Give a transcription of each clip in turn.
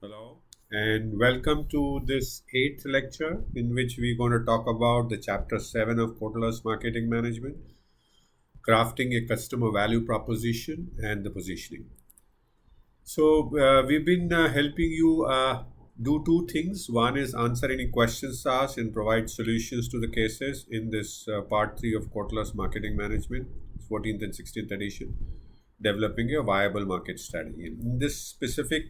Hello, and welcome to this eighth lecture in which we're going to talk about the chapter 7 of Kotla's Marketing Management, crafting a customer value proposition and the positioning. We've been helping you do two things. One is answer any questions asked and provide solutions to the cases in this part 3 of Kotla's Marketing Management, 14th and 16th edition, developing a viable market strategy. In this specific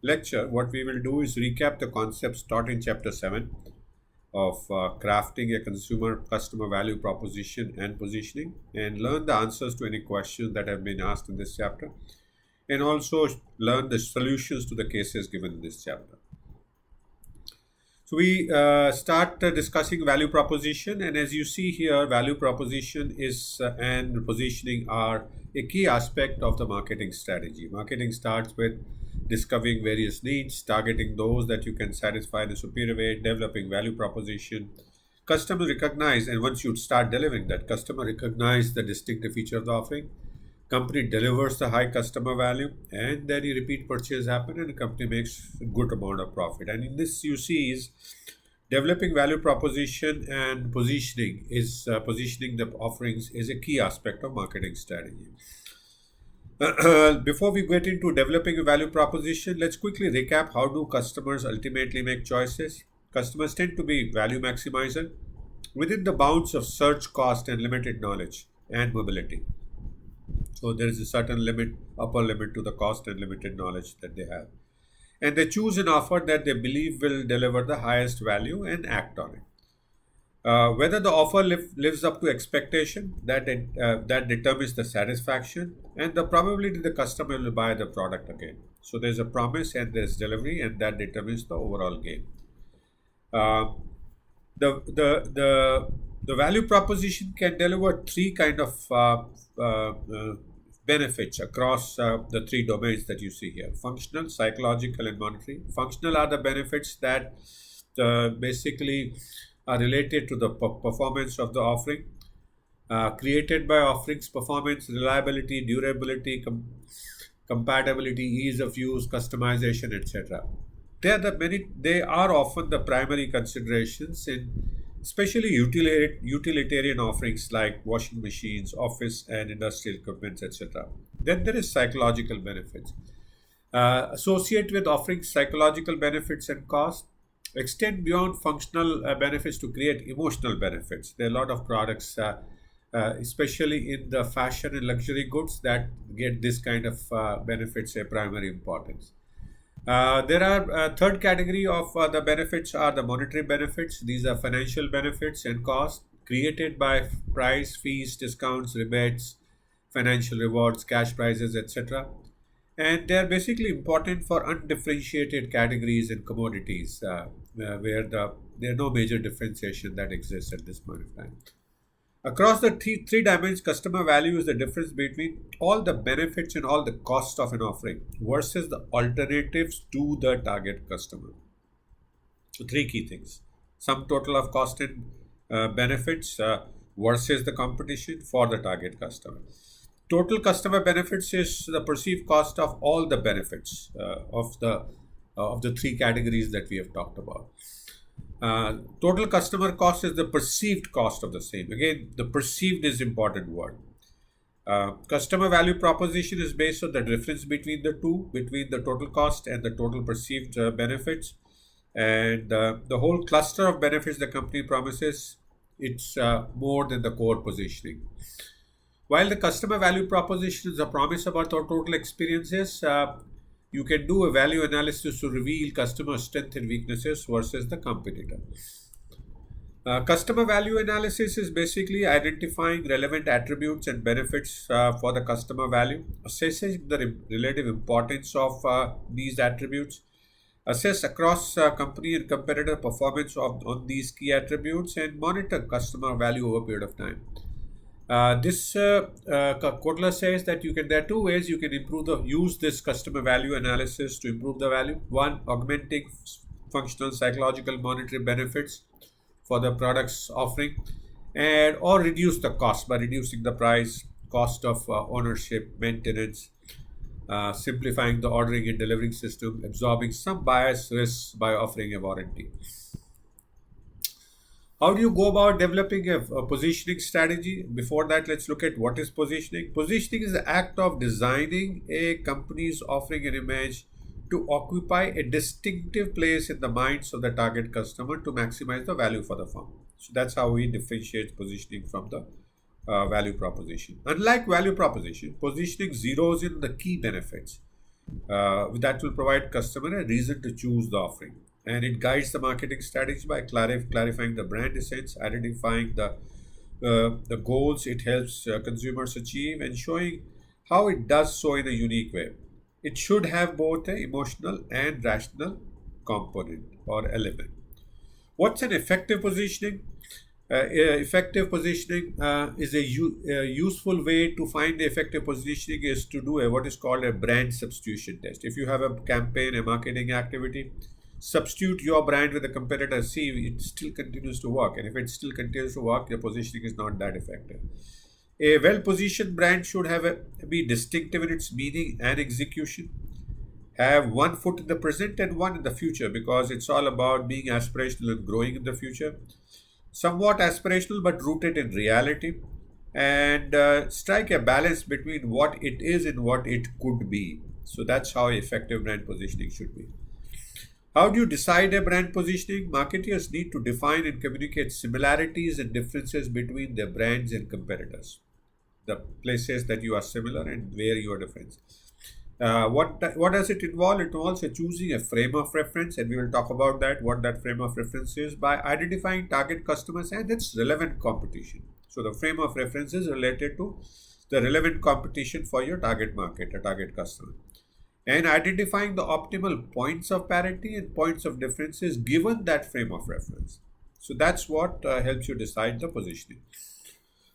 lecture, what we will do is recap the concepts taught in chapter 7 of crafting a consumer customer value proposition and positioning, and learn the answers to any questions that have been asked in this chapter, and also learn the solutions to the cases given in this chapter. So we start discussing value proposition, and as you see here, value proposition is and positioning are a key aspect of the marketing strategy. Marketing starts with discovering various needs, targeting those that you can satisfy in a superior way, developing value proposition. Customer recognize, and once you start delivering that, customer recognize the distinctive feature of the offering. Company delivers the high customer value, and then a repeat purchase happen, and the company makes a good amount of profit. And in this, you see is developing value proposition and positioning the offerings is a key aspect of marketing strategy. Before we get into developing a value proposition, let's quickly recap how do customers ultimately make choices. Customers tend to be value maximizer within the bounds of search cost and limited knowledge and mobility. So there is a certain limit, upper limit to the cost and limited knowledge that they have. And they choose an offer that they believe will deliver the highest value and act on it. Whether the offer lives up to expectation, that determines the satisfaction and the probability the customer will buy the product again. So there's a promise and there's delivery, and that determines the overall game. Uh, the value proposition can deliver three kind of benefits across the three domains that you see here: functional, psychological, and monetary. Functional are the benefits that basically are related to the performance of the offering, created by offerings, performance, reliability, durability, compatibility, ease of use, customization, etc. They are often the primary considerations in especially utilitarian offerings like washing machines, office and industrial equipment, etc. Then there is psychological benefits. Associate with offering psychological benefits and cost, extend beyond functional benefits to create emotional benefits. There are a lot of products, especially in the fashion and luxury goods, that get this kind of benefits a primary importance. There are third category of the benefits are the monetary benefits. These are financial benefits and costs created by price, fees, discounts, rebates, financial rewards, cash prizes, etc. And they are basically important for undifferentiated categories and commodities where there are no major differentiation that exists at this point of time. Across the three dimensions, customer value is the difference between all the benefits and all the costs of an offering versus the alternatives to the target customer. So, three key things: sum total of cost and benefits versus the competition for the target customer. Total customer benefits is the perceived cost of all the benefits of the three categories that we have talked about. Total customer cost is the perceived cost of the same. Again, the perceived is important word. Customer value proposition is based on the difference between the two, between the total cost and the total perceived benefits, and the whole cluster of benefits the company promises. It's more than the core positioning. While the customer value proposition is a promise about the total experiences, you can do a value analysis to reveal customer strengths and weaknesses versus the competitor. Customer value analysis is basically identifying relevant attributes and benefits for the customer value, assessing the relative importance of these attributes, assess across company and competitor performance on these key attributes, and monitor customer value over a period of time. Kotler says that there are two ways you can use this customer value analysis to improve the value. One, augmenting functional, psychological, monetary benefits for the products offering, and or reduce the cost by reducing the price, cost of ownership, maintenance, simplifying the ordering and delivering system, absorbing some bias risks by offering a warranty. How do you go about developing a positioning strategy? Before that, let's look at what is positioning. Positioning is the act of designing a company's offering an image to occupy a distinctive place in the minds of the target customer to maximize the value for the firm. So that's how we differentiate positioning from the value proposition. Unlike value proposition, positioning zeroes in the key benefits that will provide customer a reason to choose the offering, and it guides the marketing strategy by clarifying the brand essence, identifying the goals it helps consumers achieve, and showing how it does so in a unique way. It should have both an emotional and rational component or element. What's an effective positioning? Effective positioning is a useful way to find the effective positioning is to do what is called a brand substitution test. If you have a campaign, a marketing activity, substitute your brand with a competitor, see it still continues to work. And if it still continues to work, your positioning is not that effective. A well positioned brand should be distinctive in its meaning and execution, have one foot in the present and one in the future, because it's all about being aspirational and growing in the future. Somewhat aspirational but rooted in reality, and strike a balance between what it is and what it could be. So that's how effective brand positioning should be. How do you decide a brand positioning? Marketers need to define and communicate similarities and differences between their brands and competitors, the places that you are similar and where you are different. What does it involve? It involves choosing a frame of reference, and we will talk about that. What that frame of reference is by identifying target customers and its relevant competition. So the frame of reference is related to the relevant competition for your target market, a target customer, and identifying the optimal points of parity and points of differences given that frame of reference. So that's what helps you decide the positioning.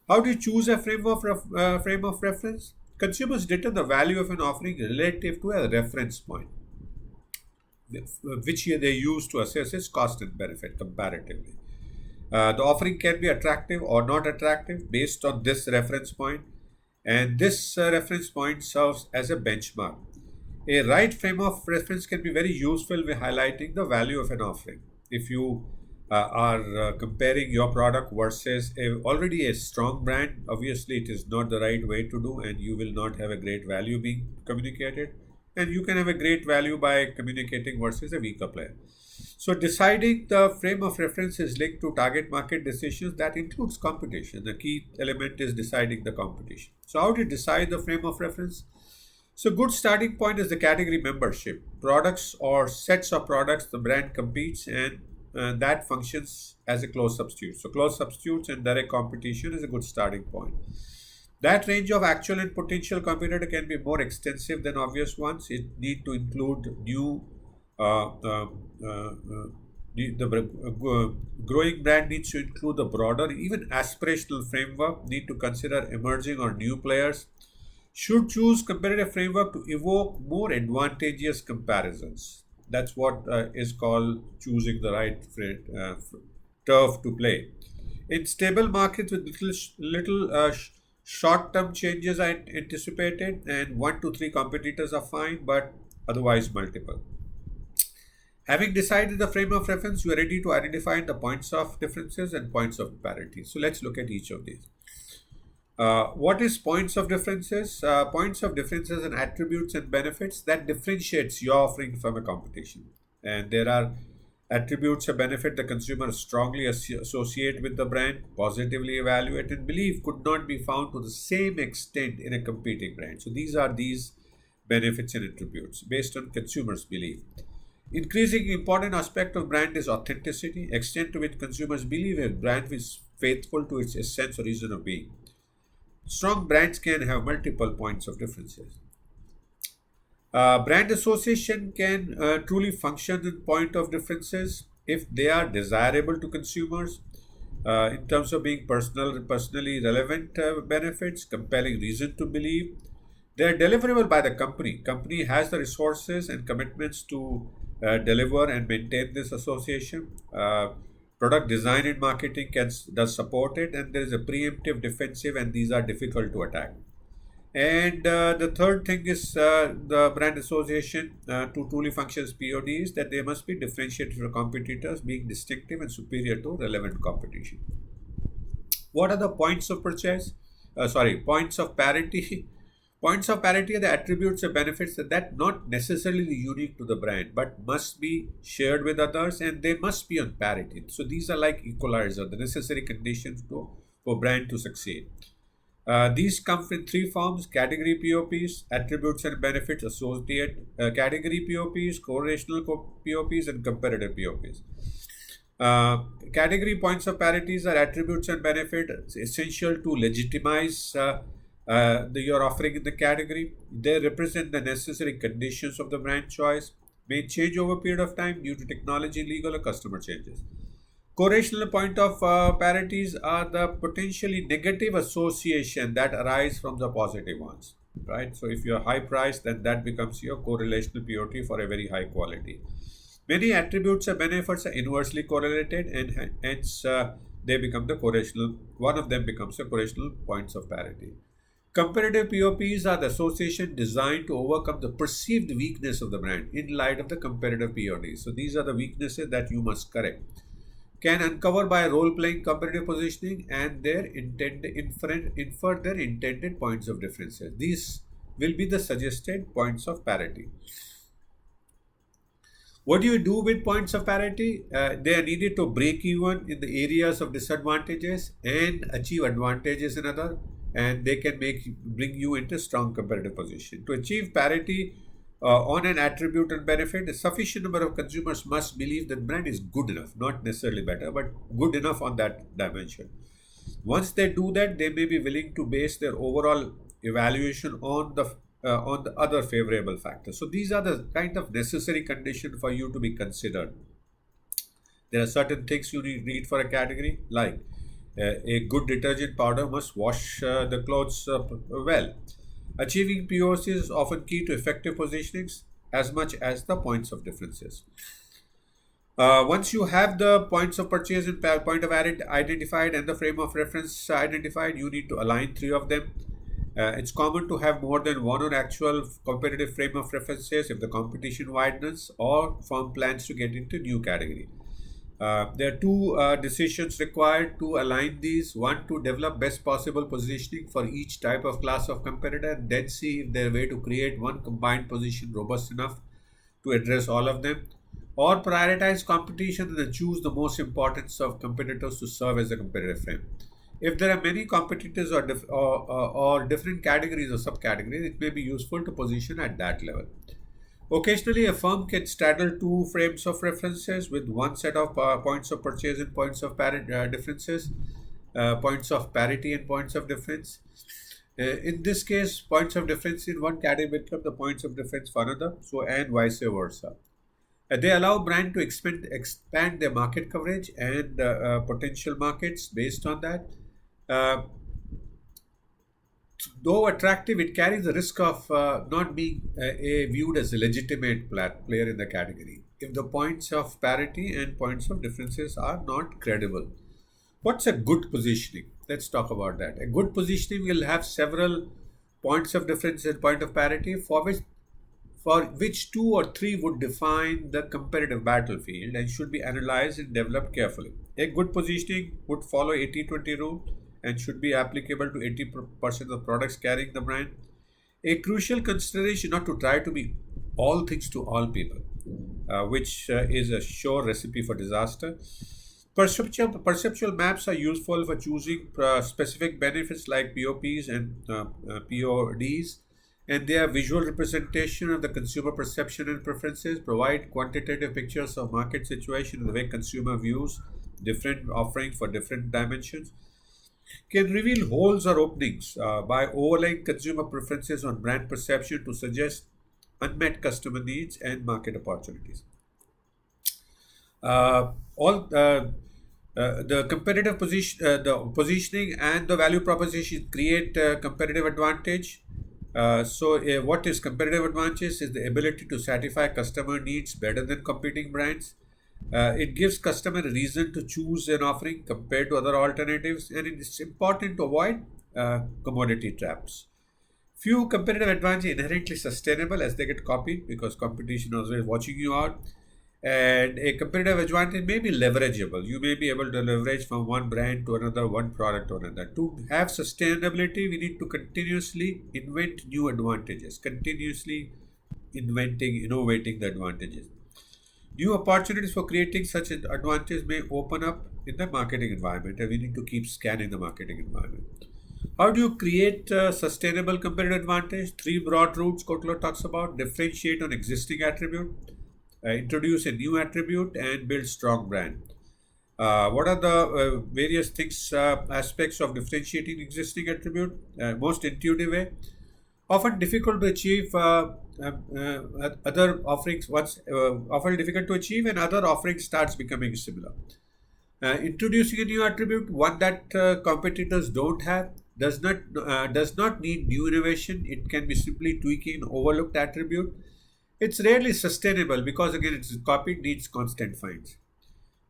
How do you choose a frame of reference? Consumers determine the value of an offering relative to a reference point, which they use to assess its cost and benefit comparatively. The offering can be attractive or not attractive based on this reference point, and this reference point serves as a benchmark. A right frame of reference can be very useful when highlighting the value of an offering. If you are comparing your product versus already a strong brand, obviously it is not the right way to do, and you will not have a great value being communicated. And you can have a great value by communicating versus a weaker player. So deciding the frame of reference is linked to target market decisions that includes competition. The key element is deciding the competition. So how do you decide the frame of reference? So good starting point is the category membership. Products or sets of products the brand competes, and that functions as a close substitute. So close substitutes and direct competition is a good starting point. That range of actual and potential competitor can be more extensive than obvious ones. It need to include new uh, uh, uh, growing brand needs to include the broader, even aspirational framework, need to consider emerging or new players, should choose competitive framework to evoke more advantageous comparisons. That's what is called choosing the right turf to play. In stable markets with little short-term changes are anticipated, and 1 to 3 competitors are fine, but otherwise multiple. Having decided the frame of reference, you are ready to identify the points of differences and points of parity. So let's look at each of these. What is points of differences? Points of differences and attributes and benefits that differentiates your offering from a competition. And there are attributes of benefit the consumer strongly associate with the brand, positively evaluate and believe could not be found to the same extent in a competing brand. So these benefits and attributes based on consumers' belief. Increasing important aspect of brand is authenticity, extent to which consumers believe a brand is faithful to its essence or reason of being. Strong brands can have multiple points of differences. Brand association can truly function in point of differences if they are desirable to consumers in terms of being personally relevant benefits, compelling reason to believe. They are deliverable by the company. Company has the resources and commitments to deliver and maintain this association. Product design and marketing does support it, and there is a preemptive, defensive, and these are difficult to attack. And the third thing is the brand association to truly function as POD is that they must be differentiated from competitors, being distinctive and superior to relevant competition. What are the points of purchase? Points of parity. Points of parity are the attributes or benefits that not necessarily unique to the brand, but must be shared with others, and they must be on parity. So these are like equalizer, the necessary conditions for brand to succeed. These come in three forms: category POPs, attributes and benefits associated, category POPs, correlational POPs, and comparative POPs. Category points of parities are attributes and benefits essential to legitimize your offering in the category. They represent the necessary conditions of the brand choice, may change over a period of time due to technology, legal, or customer changes. Correlational point of parities are the potentially negative association that arise from the positive ones, right? So if you're high price, then that becomes your correlational POT for a very high quality. Many attributes or benefits are inversely correlated, and hence they become the correlational. One of them becomes the correlational points of parity. Comparative POPs are the association designed to overcome the perceived weakness of the brand in light of the comparative PODs. So these are the weaknesses that you must correct. Can uncover by role-playing comparative positioning and their infer their intended points of differences. These will be the suggested points of parity. What do you do with points of parity? They are needed to break even in the areas of disadvantages and achieve advantages in other, and they can bring you into strong competitive position. To achieve parity on an attribute and benefit, a sufficient number of consumers must believe that brand is good enough, not necessarily better, but good enough on that dimension. Once they do that, they may be willing to base their overall evaluation on the other favorable factors. So these are the kind of necessary condition for you to be considered. There are certain things you need for a category, like a good detergent powder must wash the clothes well. Achieving POCs is often key to effective positionings as much as the points of differences. Once you have the points of purchase and point of identified and the frame of reference identified, you need to align three of them. It's common to have more than one or actual competitive frame of references if the competition widens or firm plans to get into new category. There are two decisions required to align these. One, to develop best possible positioning for each type of class of competitor, and then see if there is a way to create one combined position robust enough to address all of them, or prioritize competition and then choose the most importance of competitors to serve as a competitive frame. If there are many competitors or different categories or subcategories, it may be useful to position at that level. Occasionally, a firm can straddle two frames of references with one set of points of purchase and points of differences, points of parity and points of difference. In this case, points of difference in one category become the points of difference for another, so and vice versa. They allow brand to expand their market coverage and potential markets based on that. Uh, though attractive, it carries the risk of not being viewed as a legitimate player in the category if the points of parity and points of differences are not credible. What's a good positioning? Let's talk about that. A good positioning will have several points of difference and point of parity for which two or three would define the competitive battlefield and should be analyzed and developed carefully. A good positioning would follow 80-20 rule and should be applicable to 80% of products carrying the brand. A crucial consideration not to try to be all things to all people, which is a sure recipe for disaster. Perceptual maps are useful for choosing specific benefits like POPs and PODs, and they are visual representation of the consumer perception and preferences, provide quantitative pictures of market situation and the way consumer views different offerings for different dimensions, can reveal holes or openings by overlaying consumer preferences on brand perception to suggest unmet customer needs and market opportunities. All The competitive the positioning and the value proposition create competitive advantage. What is competitive advantage? Is the ability to satisfy customer needs better than competing brands. It gives customer a reason to choose an offering compared to other alternatives, and it is important to avoid commodity traps. Few competitive advantage inherently sustainable as they get copied because competition is always watching you out. And a competitive advantage may be leverageable. You may be able to leverage from one brand to another, one product to another. To have sustainability, we need to continuously invent new advantages, continuously innovating the advantages. New opportunities for creating such an advantage may open up in the marketing environment, and we need to keep scanning the marketing environment. How do you create a sustainable competitive advantage? Three broad routes Kotler talks about: differentiate on existing attribute, introduce a new attribute, and build strong brand. What are the various things, aspects of differentiating existing attribute? Most intuitive way, often difficult to achieve. Other offerings once often difficult to achieve, and other offerings starts becoming similar. Introducing a new attribute, one that competitors don't have, does not need new innovation. It can be simply tweaking an overlooked attribute. It's rarely sustainable because again, it's copied needs constant finds.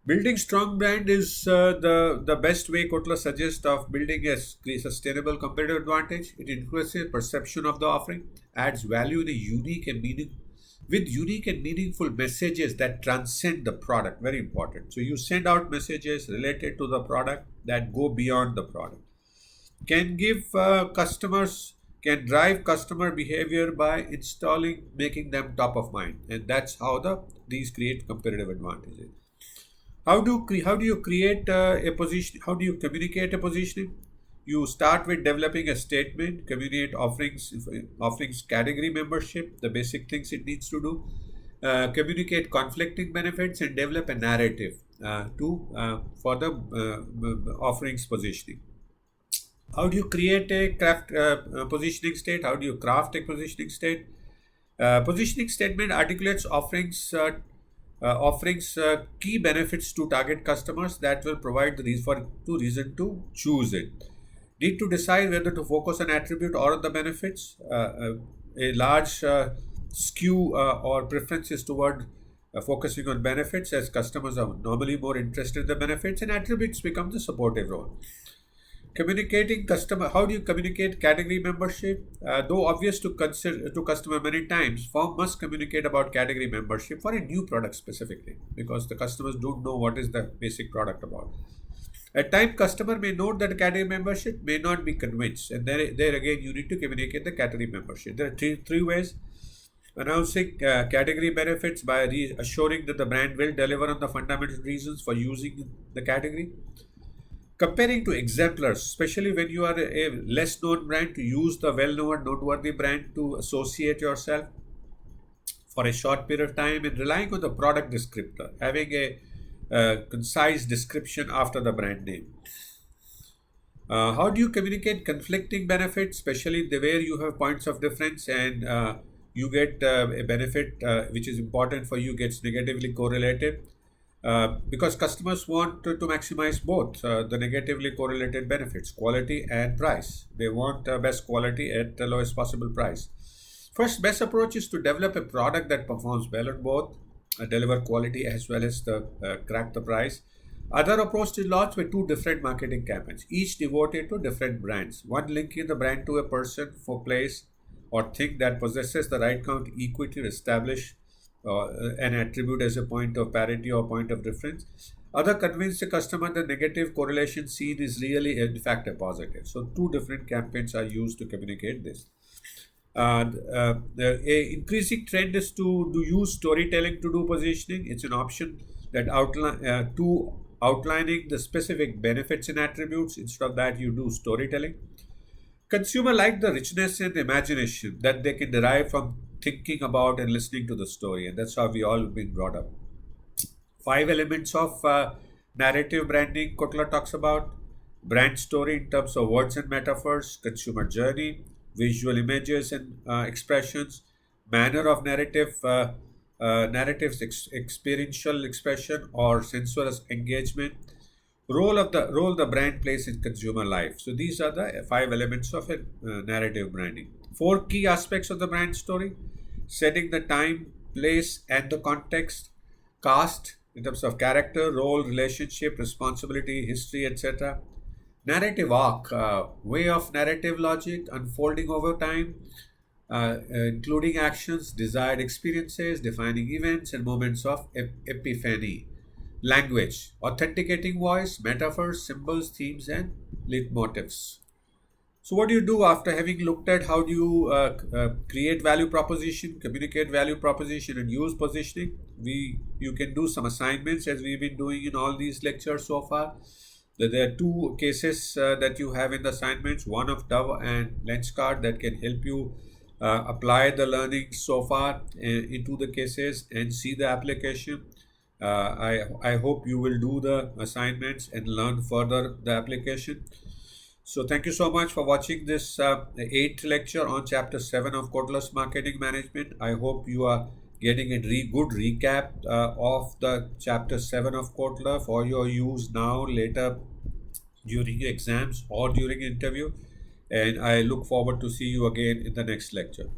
Building strong brand is the best way Kotler suggests of building a sustainable competitive advantage. It increases perception of the offering, adds value in a unique and meaning with unique and meaningful messages that transcend the product. Very important. So you send out messages related to the product that go beyond the product. Can give customers can drive customer behavior by installing making them top of mind, and that's how these create competitive advantages. How do you create a position? How do you communicate a positioning? You start with developing a statement, communicate offerings category membership, the basic things it needs to do, communicate conflicting benefits, and develop a narrative to for the offerings positioning. How do you create a positioning state? How do you craft a positioning state? Positioning statement articulates offerings key benefits to target customers that will provide the reason to choose it. Need to decide whether to focus on attribute or on the benefits. A large skew or preference is toward focusing on benefits, as customers are normally more interested in the benefits, and attributes become the supportive role. Communicating customer, how do you communicate category membership? Though obvious to consider to customer many times, firm must communicate about category membership for a new product specifically because the customers don't know what is the basic product about. At times, customer may note that a category membership may not be convinced, and there again you need to communicate the category membership. There are three ways: announcing category benefits by assuring that the brand will deliver on the fundamental reasons for using the category. Comparing to exemplars, especially when you are a less known brand, to use the well-known, noteworthy brand to associate yourself for a short period of time, and relying on the product descriptor, having a concise description after the brand name. How do you communicate conflicting benefits, especially where you have points of difference and you get a benefit which is important for you gets negatively correlated? Because customers want to maximize both the negatively correlated benefits, quality and price. They want best quality at the lowest possible price. First, best approach is to develop a product that performs well on both, deliver quality as well as the crack the price. Other approach is launched with two different marketing campaigns, each devoted to different brands. One linking the brand to a person for place or thing that possesses the right count equity to establish an attribute as a point of parity or point of difference. Other convince the customer the negative correlation seen is really in fact a positive. So two different campaigns are used to communicate this. A increasing trend is to use storytelling to do positioning. It's an option that outlining the specific benefits and attributes. Instead of that, you do storytelling. Consumer like the richness and imagination that they can derive from thinking about and listening to the story, and that's how we all been brought up. Five elements of narrative branding Kotler talks about: brand story in terms of words and metaphors, consumer journey, visual images and expressions, manner of narratives, experiential expression or sensuous engagement, role the brand plays in consumer life. So these are the five elements of a narrative branding. Four key aspects of the brand story: setting the time, place, and the context, cast in terms of character, role, relationship, responsibility, history, etc. Narrative arc, way of narrative logic unfolding over time, including actions, desired experiences, defining events, and moments of epiphany. Language, authenticating voice, metaphors, symbols, themes, and leitmotifs. So, what do you do after having looked at how do you create value proposition, communicate value proposition, and use positioning? You can do some assignments as we've been doing in all these lectures so far. There are two cases that you have in the assignments, one of Dove and Lenskart, that can help you apply the learning so far into the cases and see the application. I hope you will do the assignments and learn further the application. So thank you so much for watching this eighth lecture on chapter 7 of Codeless Marketing Management. I hope you are getting a good recap of the chapter 7 of Kotler for your use now, later, during exams or during interview. And I look forward to see you again in the next lecture.